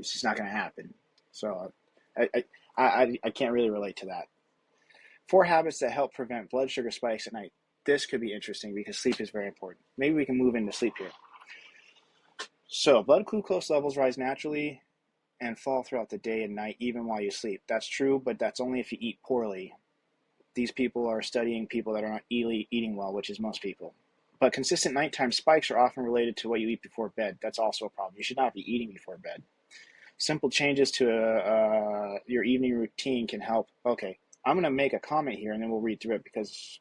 It's just not going to happen. So I can't really relate to that. 4 habits that help prevent blood sugar spikes at night. This could be interesting because sleep is very important. Maybe we can move into sleep here. So, blood glucose levels rise naturally and fall throughout the day and night, even while you sleep. That's true, but that's only if you eat poorly. These people are studying people that are not eating well, which is most people. But consistent nighttime spikes are often related to what you eat before bed. That's also a problem. You should not be eating before bed. Simple changes to your evening routine can help. Okay, I'm going to make a comment here and then we'll read through it because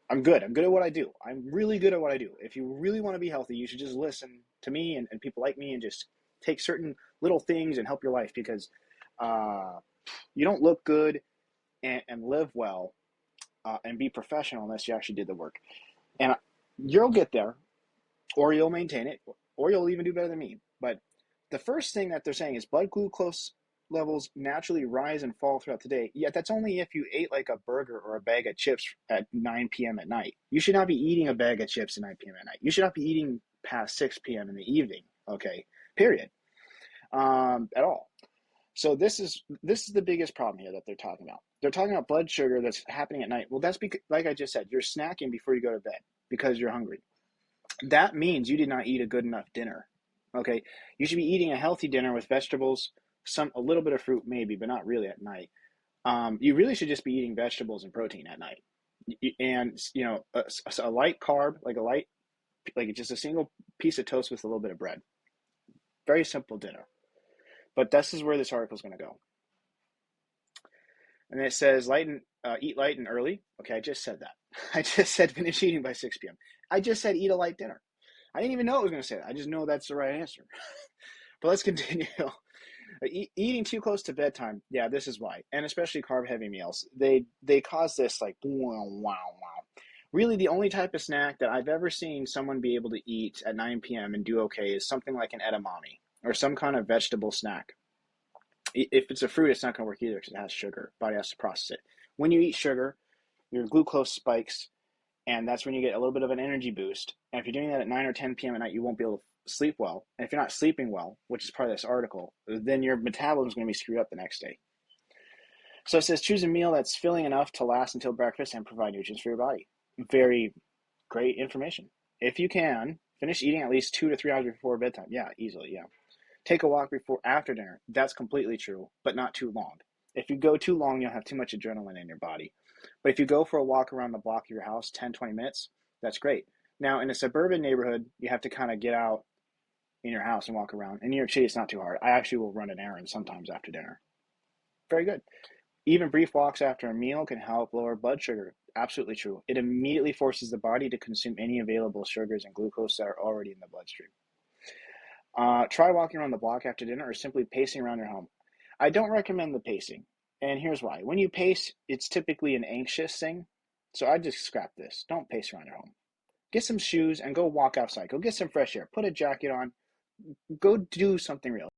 I'm good. I'm good at what I do. I'm really good at what I do. If you really want to be healthy, you should just listen to me and people like me and just take certain little things and help your life because uh, you don't look good and live well and be professional unless you actually did the work. And you'll get there, or you'll maintain it, or you'll even do better than me. But the first thing that they're saying is blood glucose levels naturally rise and fall throughout the day. Yet that's only if you ate like a burger or a bag of chips at 9 p.m. at night. You should not be eating a bag of chips at 9 p.m. at night. You should not be eating past 6 p.m. in the evening. Okay, period. At all. So this is the biggest problem here that they're talking about. They're talking about blood sugar that's happening at night. Well, that's because, like I just said, you're snacking before you go to bed because you're hungry. That means you did not eat a good enough dinner. Okay, you should be eating a healthy dinner with vegetables, a little bit of fruit maybe, but not really at night. You really should just be eating vegetables and protein at night, and a light carb, like just a single piece of toast with a little bit of bread. Very simple dinner. But this is where this article is going to go. And it says eat light and early. Okay, I just said that. I just said finish eating by 6 p.m. I just said eat a light dinner. I didn't even know it was going to say that. I just know that's the right answer. But let's continue. Eating too close to bedtime. Yeah, this is why. And especially carb-heavy meals. They cause this like wow, wow, wow. Really, the only type of snack that I've ever seen someone be able to eat at 9 p.m. and do okay is something like an edamame or some kind of vegetable snack. If it's a fruit, it's not going to work either because it has sugar. Body has to process it. When you eat sugar, your glucose spikes, and that's when you get a little bit of an energy boost. And if you're doing that at 9 or 10 p.m. at night, you won't be able to sleep well. And if you're not sleeping well, which is part of this article, then your metabolism is going to be screwed up the next day. So it says choose a meal that's filling enough to last until breakfast and provide nutrients for your body. Very great information. If you can, finish eating at least 2 to 3 hours before bedtime. Yeah, easily, yeah. Take a walk after dinner. That's completely true, but not too long. If you go too long, you'll have too much adrenaline in your body. But if you go for a walk around the block of your house, 10, 20 minutes, that's great. Now, in a suburban neighborhood, you have to kind of get out in your house and walk around. In New York City, it's not too hard. I actually will run an errand sometimes after dinner. Very good. Even brief walks after a meal can help lower blood sugar. Absolutely true. It immediately forces the body to consume any available sugars and glucose that are already in the bloodstream. Try walking around the block after dinner or simply pacing around your home. I don't recommend the pacing, and here's why. When you pace, it's typically an anxious thing, so I just scrap this. Don't pace around your home. Get some shoes and go walk outside. Go get some fresh air. Put a jacket on. Go do something real.